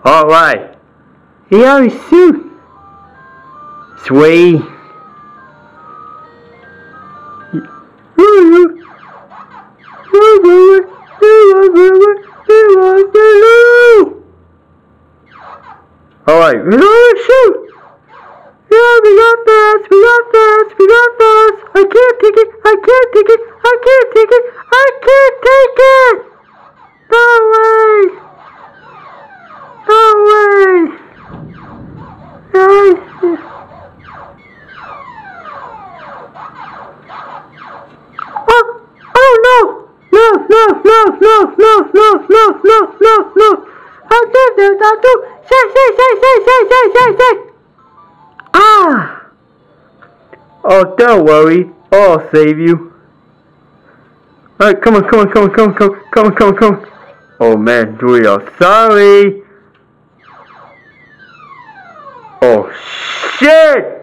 Alright. He always shoot. Sweet. Alright, we gotta shoot! Yeah, we got this, we got this, we got this! I can't take it, I can't take it, I can't take it, I can't take it! No way! No way! Oh no! No, no, no, no, no, no, no, no, no, no! I did this, I do! Say! Ah! Oh, don't worry. I'll save you. Alright, come on. Oh man, Julio, sorry. Oh shit!